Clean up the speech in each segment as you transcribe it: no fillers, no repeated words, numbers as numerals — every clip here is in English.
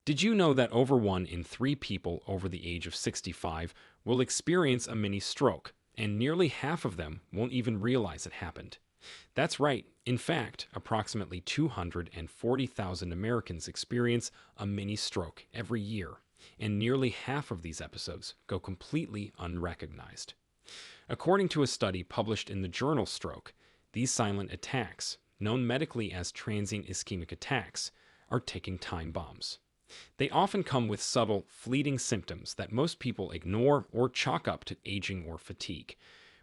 Did you know that over 1 in 3 people over the age of 65 will experience a mini stroke, and nearly half of them won't even realize it happened? That's right. In fact, approximately 240,000 Americans experience a mini stroke every year, and nearly half of these episodes go completely unrecognized. According to a study published in the journal Stroke, these silent attacks, known medically as transient ischemic attacks, are ticking time bombs. They often come with subtle, fleeting symptoms that most people ignore or chalk up to aging or fatigue.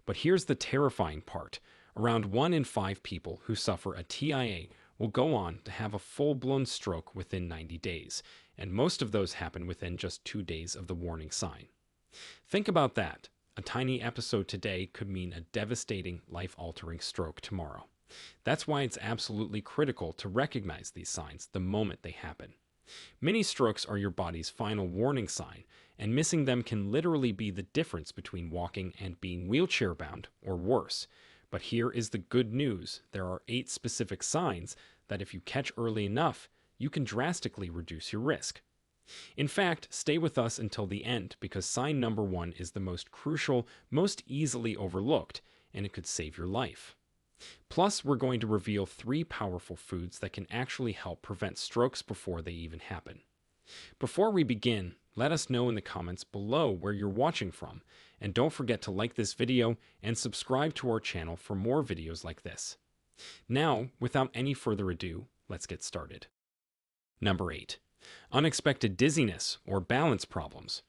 But here's the terrifying part. Around 1 in 5 people who suffer a TIA will go on to have a full-blown stroke within 90 days, and most of those happen within just 2 days of the warning sign. Think about that. A tiny episode today could mean a devastating, life-altering stroke tomorrow. That's why it's absolutely critical to recognize these signs the moment they happen. Mini strokes are your body's final warning sign, and missing them can literally be the difference between walking and being wheelchair-bound or worse. But here is the good news. There are 8 specific signs that if you catch early enough, you can drastically reduce your risk. In fact, stay with us until the end because sign number 1 is the most crucial, most easily overlooked, and it could save your life. Plus, we're going to reveal 3 powerful foods that can actually help prevent strokes before they even happen. Before we begin, let us know in the comments below where you're watching from, and don't forget to like this video and subscribe to our channel for more videos like this. Now, without any further ado, let's get started. Number 8. Unexpected dizziness or balance problems.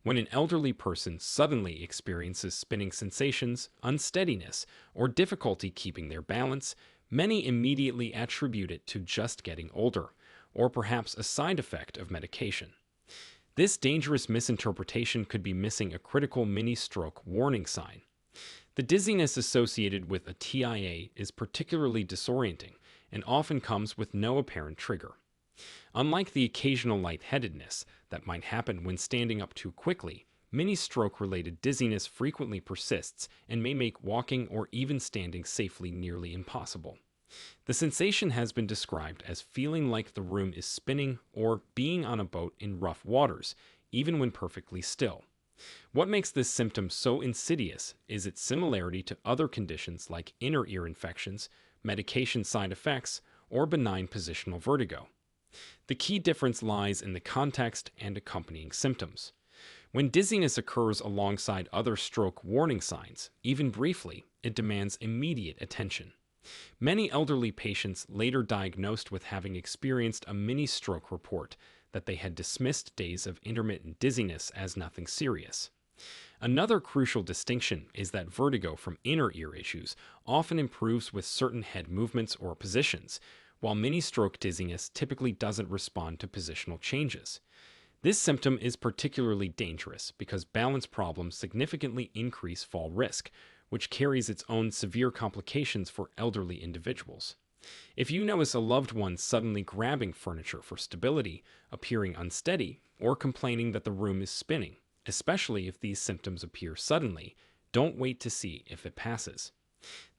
When an elderly person suddenly experiences spinning sensations, unsteadiness, or difficulty keeping their balance, many immediately attribute it to just getting older, or perhaps a side effect of medication. This dangerous misinterpretation could be missing a critical mini-stroke warning sign. The dizziness associated with a TIA is particularly disorienting and often comes with no apparent trigger. Unlike the occasional lightheadedness that might happen when standing up too quickly, mini-stroke-related dizziness frequently persists and may make walking or even standing safely nearly impossible. The sensation has been described as feeling like the room is spinning or being on a boat in rough waters, even when perfectly still. What makes this symptom so insidious is its similarity to other conditions like inner ear infections, medication side effects, or benign positional vertigo. The key difference lies in the context and accompanying symptoms. When dizziness occurs alongside other stroke warning signs, even briefly, it demands immediate attention. Many elderly patients later diagnosed with having experienced a mini-stroke report that they had dismissed days of intermittent dizziness as nothing serious. Another crucial distinction is that vertigo from inner ear issues often improves with certain head movements or positions, while mini-stroke dizziness typically doesn't respond to positional changes. This symptom is particularly dangerous because balance problems significantly increase fall risk, which carries its own severe complications for elderly individuals. If you notice a loved one suddenly grabbing furniture for stability, appearing unsteady, or complaining that the room is spinning, especially if these symptoms appear suddenly, don't wait to see if it passes.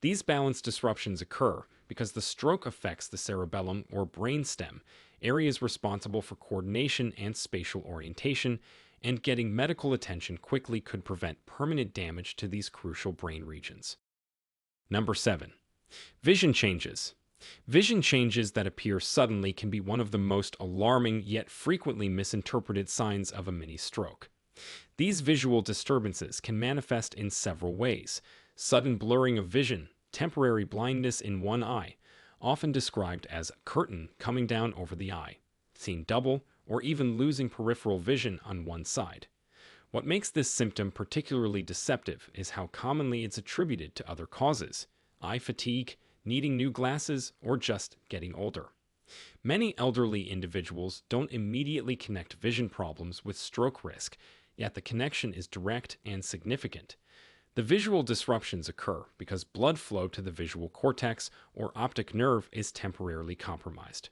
These balance disruptions occur because the stroke affects the cerebellum or brainstem, areas responsible for coordination and spatial orientation, and getting medical attention quickly could prevent permanent damage to these crucial brain regions. Number 7. Vision changes. Vision changes that appear suddenly can be one of the most alarming yet frequently misinterpreted signs of a mini-stroke. These visual disturbances can manifest in several ways. Sudden blurring of vision, temporary blindness in one eye, often described as a curtain coming down over the eye, seen double, or even losing peripheral vision on one side. What makes this symptom particularly deceptive is how commonly it's attributed to other causes: eye fatigue, needing new glasses, or just getting older. Many elderly individuals don't immediately connect vision problems with stroke risk, yet the connection is direct and significant. The visual disruptions occur because blood flow to the visual cortex or optic nerve is temporarily compromised.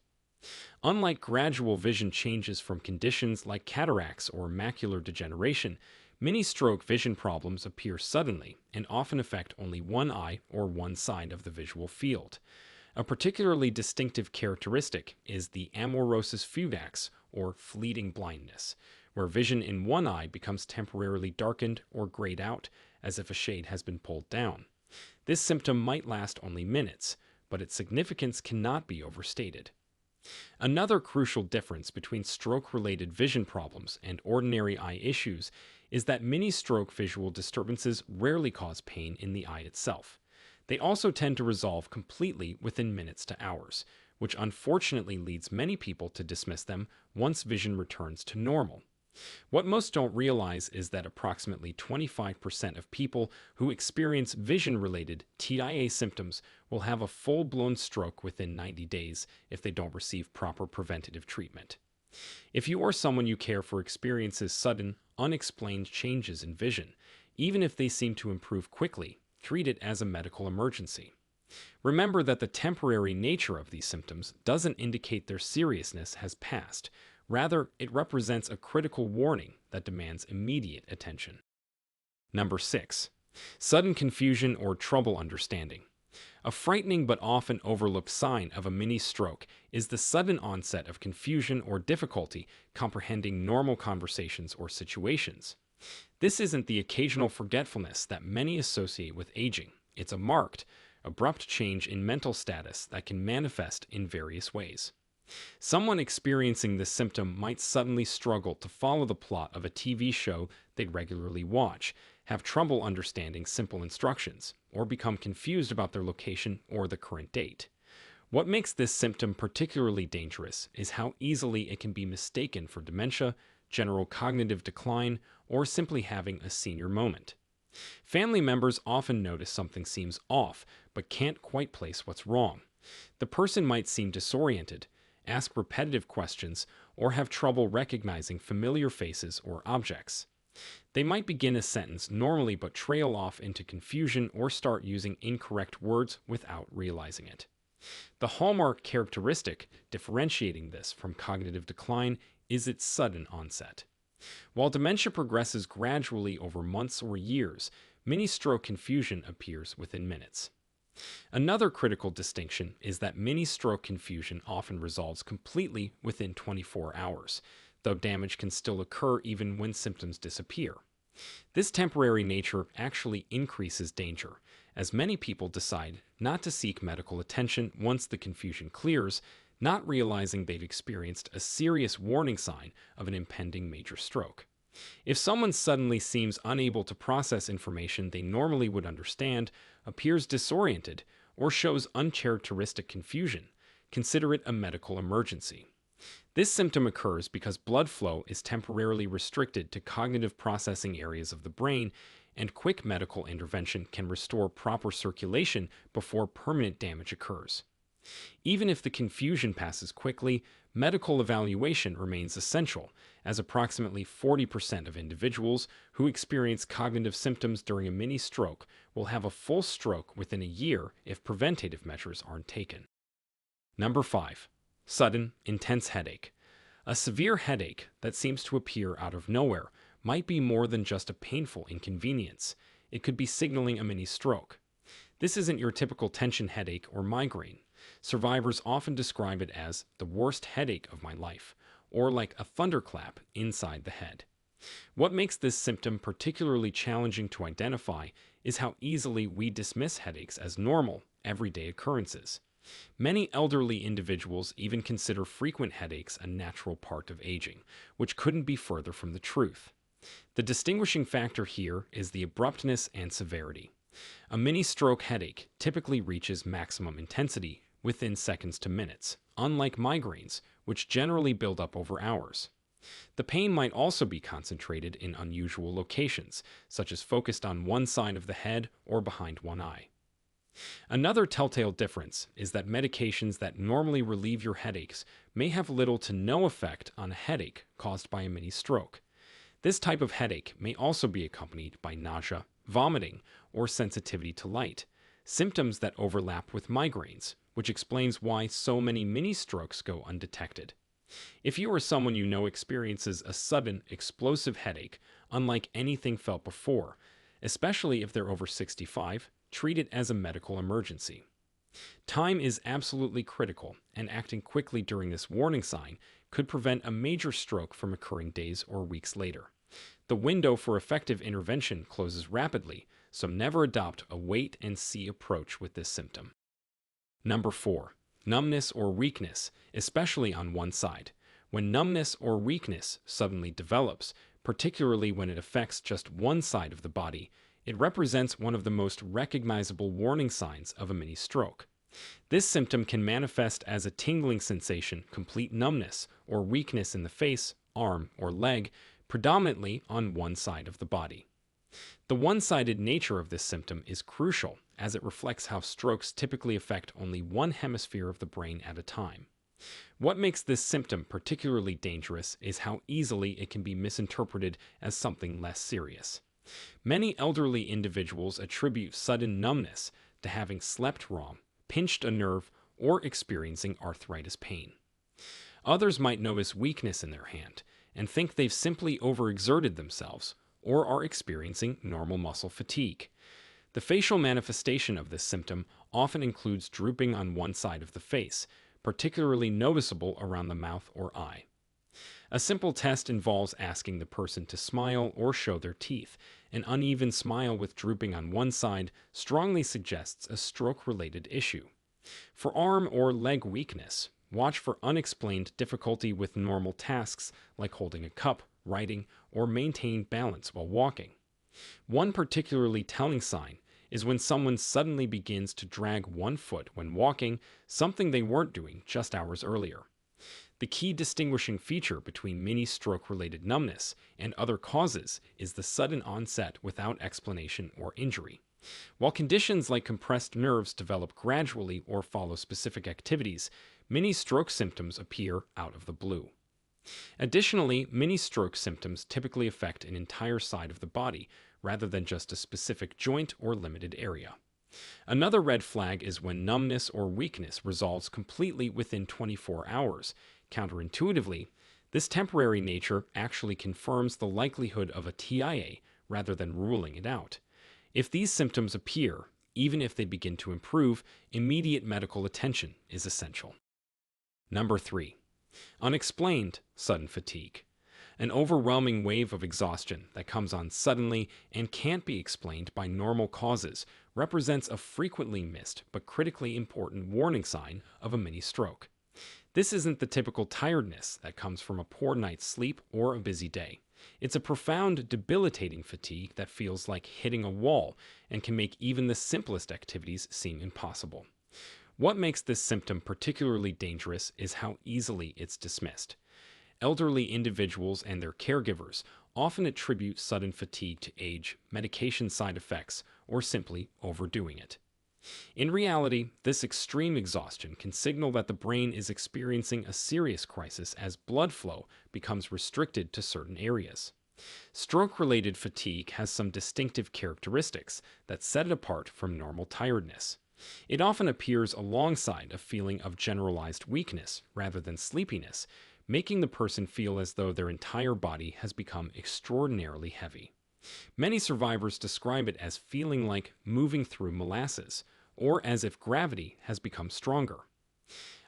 Unlike gradual vision changes from conditions like cataracts or macular degeneration, mini-stroke vision problems appear suddenly and often affect only one eye or one side of the visual field. A particularly distinctive characteristic is the amaurosis fugax, or fleeting blindness, where vision in one eye becomes temporarily darkened or grayed out as if a shade has been pulled down. This symptom might last only minutes, but its significance cannot be overstated. Another crucial difference between stroke-related vision problems and ordinary eye issues is that mini-stroke visual disturbances rarely cause pain in the eye itself. They also tend to resolve completely within minutes to hours, which unfortunately leads many people to dismiss them once vision returns to normal. What most don't realize is that approximately 25% of people who experience vision-related TIA symptoms will have a full-blown stroke within 90 days if they don't receive proper preventative treatment. If you or someone you care for experiences sudden, unexplained changes in vision, even if they seem to improve quickly, treat it as a medical emergency. Remember that the temporary nature of these symptoms doesn't indicate their seriousness has passed. Rather, it represents a critical warning that demands immediate attention. Number 6. Sudden confusion or trouble understanding. A frightening but often overlooked sign of a mini stroke is the sudden onset of confusion or difficulty comprehending normal conversations or situations. This isn't the occasional forgetfulness that many associate with aging. It's a marked, abrupt change in mental status that can manifest in various ways. Someone experiencing this symptom might suddenly struggle to follow the plot of a TV show they regularly watch, have trouble understanding simple instructions, or become confused about their location or the current date. What makes this symptom particularly dangerous is how easily it can be mistaken for dementia, general cognitive decline, or simply having a senior moment. Family members often notice something seems off, but can't quite place what's wrong. The person might seem disoriented, ask repetitive questions, or have trouble recognizing familiar faces or objects. They might begin a sentence normally but trail off into confusion or start using incorrect words without realizing it. The hallmark characteristic differentiating this from cognitive decline is its sudden onset. While dementia progresses gradually over months or years, mini-stroke confusion appears within minutes. Another critical distinction is that mini-stroke confusion often resolves completely within 24 hours, though damage can still occur even when symptoms disappear. This temporary nature actually increases danger, as many people decide not to seek medical attention once the confusion clears, not realizing they've experienced a serious warning sign of an impending major stroke. If someone suddenly seems unable to process information they normally would understand, appears disoriented, or shows uncharacteristic confusion, consider it a medical emergency. This symptom occurs because blood flow is temporarily restricted to cognitive processing areas of the brain, and quick medical intervention can restore proper circulation before permanent damage occurs. Even if the confusion passes quickly, medical evaluation remains essential, as approximately 40% of individuals who experience cognitive symptoms during a mini stroke will have a full stroke within a year if preventative measures aren't taken. Number 5. Sudden, intense headache. A severe headache that seems to appear out of nowhere might be more than just a painful inconvenience. It could be signaling a mini stroke. This isn't your typical tension headache or migraine. Survivors often describe it as the worst headache of my life, or like a thunderclap inside the head. What makes this symptom particularly challenging to identify is how easily we dismiss headaches as normal, everyday occurrences. Many elderly individuals even consider frequent headaches a natural part of aging, which couldn't be further from the truth. The distinguishing factor here is the abruptness and severity. A mini-stroke headache typically reaches maximum intensity within seconds to minutes, unlike migraines, which generally build up over hours. The pain might also be concentrated in unusual locations, such as focused on one side of the head or behind one eye. Another telltale difference is that medications that normally relieve your headaches may have little to no effect on a headache caused by a mini stroke. This type of headache may also be accompanied by nausea, vomiting, or sensitivity to light, symptoms that overlap with migraines, which explains why so many mini strokes go undetected. If you or someone you know experiences a sudden, explosive headache unlike anything felt before, especially if they're over 65, treat it as a medical emergency. Time is absolutely critical, and acting quickly during this warning sign could prevent a major stroke from occurring days or weeks later. The window for effective intervention closes rapidly, so never adopt a wait and see approach with this symptom. Number 4. Numbness or weakness, especially on one side. When numbness or weakness suddenly develops, particularly when it affects just one side of the body, it represents one of the most recognizable warning signs of a mini stroke. This symptom can manifest as a tingling sensation, complete numbness, or weakness in the face, arm, or leg, predominantly on one side of the body. The one-sided nature of this symptom is crucial, as it reflects how strokes typically affect only one hemisphere of the brain at a time. What makes this symptom particularly dangerous is how easily it can be misinterpreted as something less serious. Many elderly individuals attribute sudden numbness to having slept wrong, pinched a nerve, or experiencing arthritis pain. Others might notice weakness in their hand and think they've simply overexerted themselves or are experiencing normal muscle fatigue. The facial manifestation of this symptom often includes drooping on one side of the face, particularly noticeable around the mouth or eye. A simple test involves asking the person to smile or show their teeth. An uneven smile with drooping on one side strongly suggests a stroke-related issue. For arm or leg weakness, watch for unexplained difficulty with normal tasks like holding a cup, writing, or maintaining balance while walking. One particularly telling sign is when someone suddenly begins to drag one foot when walking, something they weren't doing just hours earlier. The key distinguishing feature between mini stroke-related numbness and other causes is the sudden onset without explanation or injury. While conditions like compressed nerves develop gradually or follow specific activities, mini stroke symptoms appear out of the blue. Additionally, mini stroke symptoms typically affect an entire side of the body rather than just a specific joint or limited area. Another red flag is when numbness or weakness resolves completely within 24 hours. Counterintuitively, this temporary nature actually confirms the likelihood of a TIA rather than ruling it out. If these symptoms appear, even if they begin to improve, immediate medical attention is essential. Number 3. Unexplained sudden fatigue. An overwhelming wave of exhaustion that comes on suddenly and can't be explained by normal causes represents a frequently missed but critically important warning sign of a mini stroke. This isn't the typical tiredness that comes from a poor night's sleep or a busy day. It's a profound, debilitating fatigue that feels like hitting a wall and can make even the simplest activities seem impossible. What makes this symptom particularly dangerous is how easily it's dismissed. Elderly individuals and their caregivers often attribute sudden fatigue to age, medication side effects, or simply overdoing it. In reality, this extreme exhaustion can signal that the brain is experiencing a serious crisis as blood flow becomes restricted to certain areas. Stroke-related fatigue has some distinctive characteristics that set it apart from normal tiredness. It often appears alongside a feeling of generalized weakness rather than sleepiness, making the person feel as though their entire body has become extraordinarily heavy. Many survivors describe it as feeling like moving through molasses, or as if gravity has become stronger.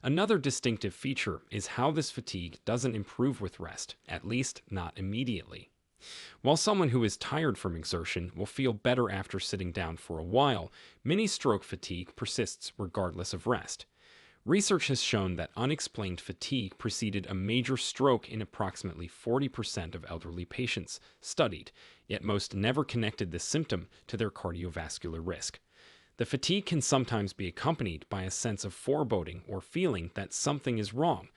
Another distinctive feature is how this fatigue doesn't improve with rest, at least not immediately. While someone who is tired from exertion will feel better after sitting down for a while, mini stroke fatigue persists regardless of rest. Research has shown that unexplained fatigue preceded a major stroke in approximately 40% of elderly patients studied, yet most never connected this symptom to their cardiovascular risk. The fatigue can sometimes be accompanied by a sense of foreboding or feeling that something is wrong,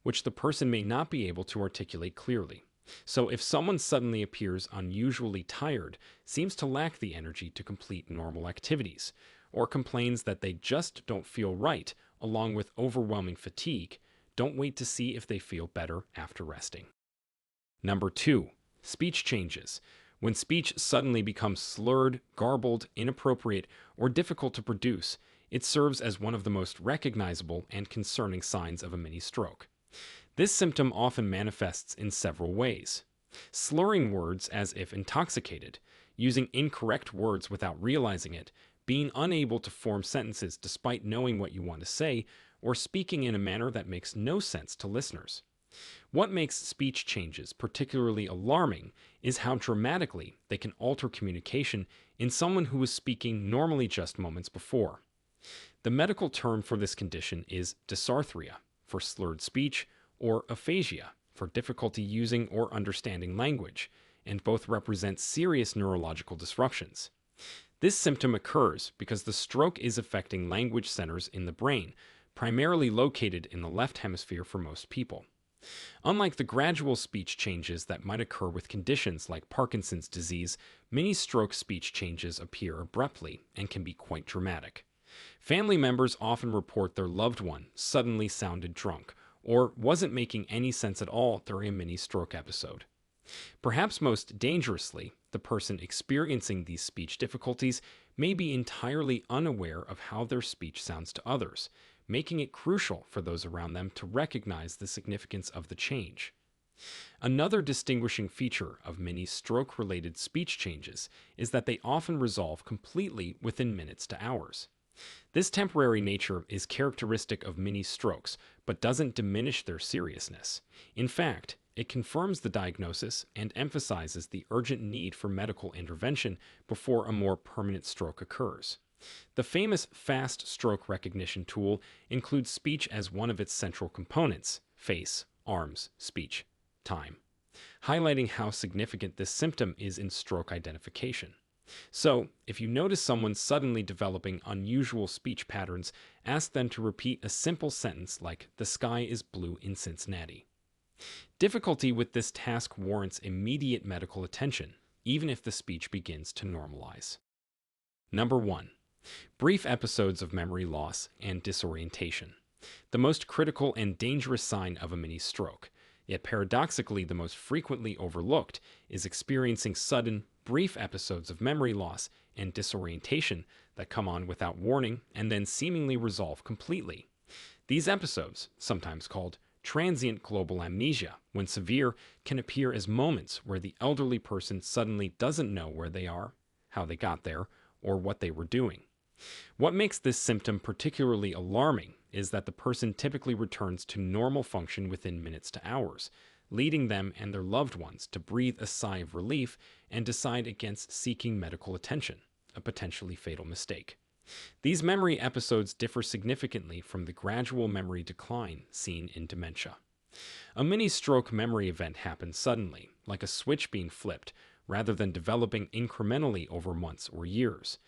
which the person may not be able to articulate clearly. So if someone suddenly appears unusually tired, seems to lack the energy to complete normal activities, or complains that they just don't feel right, along with overwhelming fatigue, don't wait to see if they feel better after resting. Number 2. Speech changes. When speech suddenly becomes slurred, garbled, inappropriate, or difficult to produce, it serves as one of the most recognizable and concerning signs of a mini stroke. This symptom often manifests in several ways. Slurring words as if intoxicated, using incorrect words without realizing it, being unable to form sentences despite knowing what you want to say, or speaking in a manner that makes no sense to listeners. What makes speech changes particularly alarming is how dramatically they can alter communication in someone who was speaking normally just moments before. The medical term for this condition is dysarthria, for slurred speech, or aphasia, for difficulty using or understanding language, and both represent serious neurological disruptions. This symptom occurs because the stroke is affecting language centers in the brain, primarily located in the left hemisphere for most people. Unlike the gradual speech changes that might occur with conditions like Parkinson's disease, many stroke speech changes appear abruptly and can be quite dramatic. Family members often report their loved one suddenly sounded drunk or wasn't making any sense at all during a mini stroke episode. Perhaps most dangerously, the person experiencing these speech difficulties may be entirely unaware of how their speech sounds to others, making it crucial for those around them to recognize the significance of the change. Another distinguishing feature of many stroke-related speech changes is that they often resolve completely within minutes to hours. This temporary nature is characteristic of many strokes, but doesn't diminish their seriousness. In fact, it confirms the diagnosis and emphasizes the urgent need for medical intervention before a more permanent stroke occurs. The famous fast stroke recognition tool includes speech as one of its central components: face, arms, speech, time, highlighting how significant this symptom is in stroke identification. So, if you notice someone suddenly developing unusual speech patterns, ask them to repeat a simple sentence like, "The sky is blue in Cincinnati." Difficulty with this task warrants immediate medical attention, even if the speech begins to normalize. Number 1. Brief episodes of memory loss and disorientation. The most critical and dangerous sign of a mini stroke, yet paradoxically the most frequently overlooked, is experiencing sudden, brief episodes of memory loss and disorientation that come on without warning and then seemingly resolve completely. These episodes, sometimes called transient global amnesia, when severe, can appear as moments where the elderly person suddenly doesn't know where they are, how they got there, or what they were doing. What makes this symptom particularly alarming is that the person typically returns to normal function within minutes to hours, leading them and their loved ones to breathe a sigh of relief and decide against seeking medical attention, a potentially fatal mistake. These memory episodes differ significantly from the gradual memory decline seen in dementia. A mini stroke memory event happens suddenly, like a switch being flipped, rather than developing incrementally over months or years.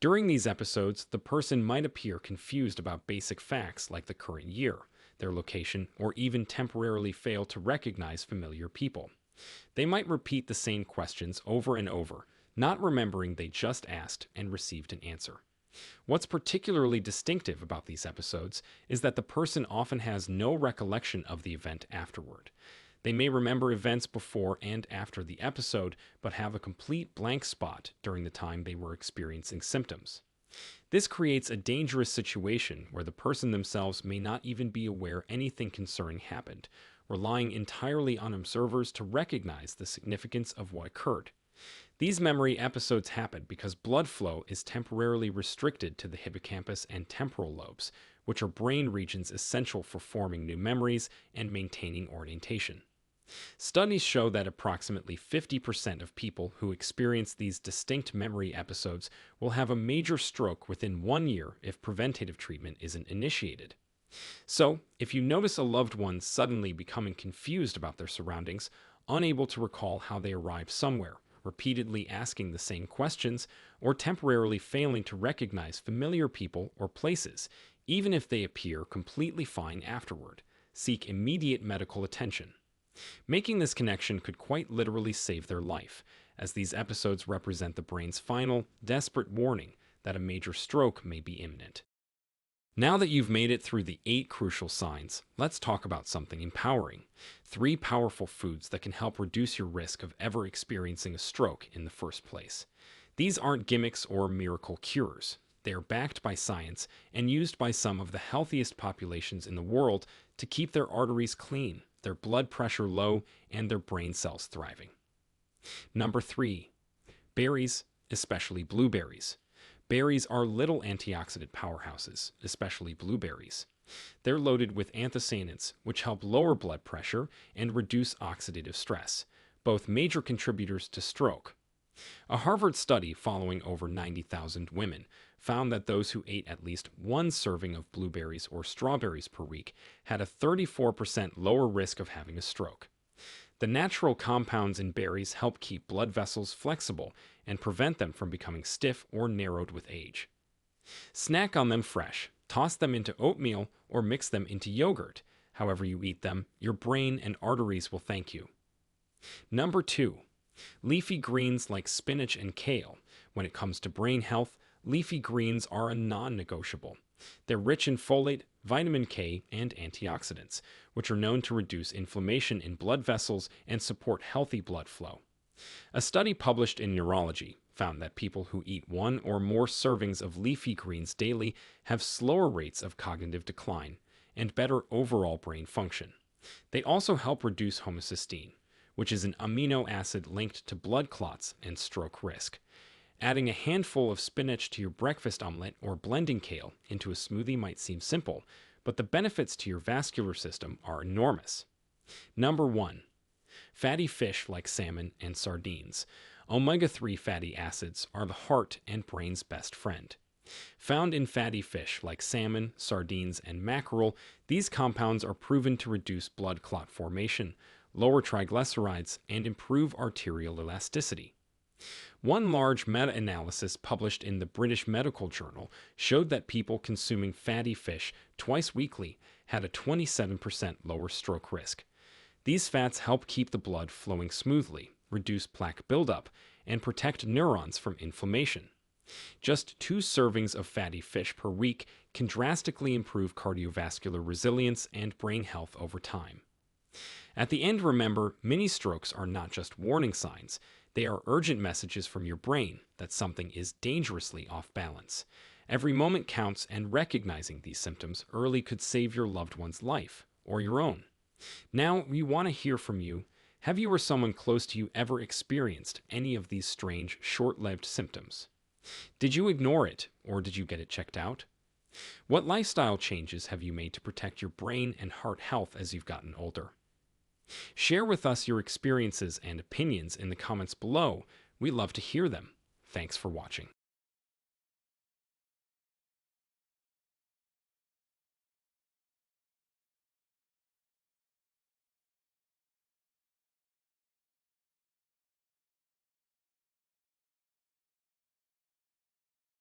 During these episodes, the person might appear confused about basic facts like the current year, their location, or even temporarily fail to recognize familiar people. They might repeat the same questions over and over, not remembering they just asked and received an answer. What's particularly distinctive about these episodes is that the person often has no recollection of the event afterward. They may remember events before and after the episode, but have a complete blank spot during the time they were experiencing symptoms. This creates a dangerous situation where the person themselves may not even be aware anything concerning happened, relying entirely on observers to recognize the significance of what occurred. These memory episodes happen because blood flow is temporarily restricted to the hippocampus and temporal lobes, which are brain regions essential for forming new memories and maintaining orientation. Studies show that approximately 50% of people who experience these distinct memory episodes will have a major stroke within 1 year if preventative treatment isn't initiated. So, if you notice a loved one suddenly becoming confused about their surroundings, unable to recall how they arrived somewhere, repeatedly asking the same questions, or temporarily failing to recognize familiar people or places, even if they appear completely fine afterward, seek immediate medical attention. Making this connection could quite literally save their life, as these episodes represent the brain's final, desperate warning that a major stroke may be imminent. Now that you've made it through the 8 crucial signs, let's talk about something empowering. 3 powerful foods that can help reduce your risk of ever experiencing a stroke in the first place. These aren't gimmicks or miracle cures. They are backed by science and used by some of the healthiest populations in the world to keep their arteries clean, their blood pressure low, and their brain cells thriving. Number 3. Berries, especially blueberries. Berries are little antioxidant powerhouses, especially blueberries. They're loaded with anthocyanins, which help lower blood pressure and reduce oxidative stress, both major contributors to stroke. A Harvard study following over 90,000 women found that those who ate at least one serving of blueberries or strawberries per week had a 34% lower risk of having a stroke. The natural compounds in berries help keep blood vessels flexible and prevent them from becoming stiff or narrowed with age. Snack on them fresh, toss them into oatmeal, or mix them into yogurt. However you eat them, your brain and arteries will thank you. Number 2. Leafy greens like spinach and kale. When it comes to brain health, leafy greens are a non-negotiable. They're rich in folate, vitamin K, and antioxidants, which are known to reduce inflammation in blood vessels and support healthy blood flow. A study published in Neurology found that people who eat one or more servings of leafy greens daily have slower rates of cognitive decline and better overall brain function. They also help reduce homocysteine, which is an amino acid linked to blood clots and stroke risk. Adding a handful of spinach to your breakfast omelet or blending kale into a smoothie might seem simple, but the benefits to your vascular system are enormous. Number 1. Fatty fish like salmon and sardines. Omega-3 fatty acids are the heart and brain's best friend. Found in fatty fish like salmon, sardines, and mackerel, these compounds are proven to reduce blood clot formation, lower triglycerides, and improve arterial elasticity. One large meta-analysis published in the British Medical Journal showed that people consuming fatty fish twice weekly had a 27% lower stroke risk. These fats help keep the blood flowing smoothly, reduce plaque buildup, and protect neurons from inflammation. Just 2 servings of fatty fish per week can drastically improve cardiovascular resilience and brain health over time. At the end, remember, mini strokes are not just warning signs. They are urgent messages from your brain that something is dangerously off balance. Every moment counts, and recognizing these symptoms early could save your loved one's life, or your own. Now, we want to hear from you. Have you or someone close to you ever experienced any of these strange, short-lived symptoms? Did you ignore it, or did you get it checked out? What lifestyle changes have you made to protect your brain and heart health as you've gotten older? Share with us your experiences and opinions in the comments below. We'd love to hear them. Thanks for watching.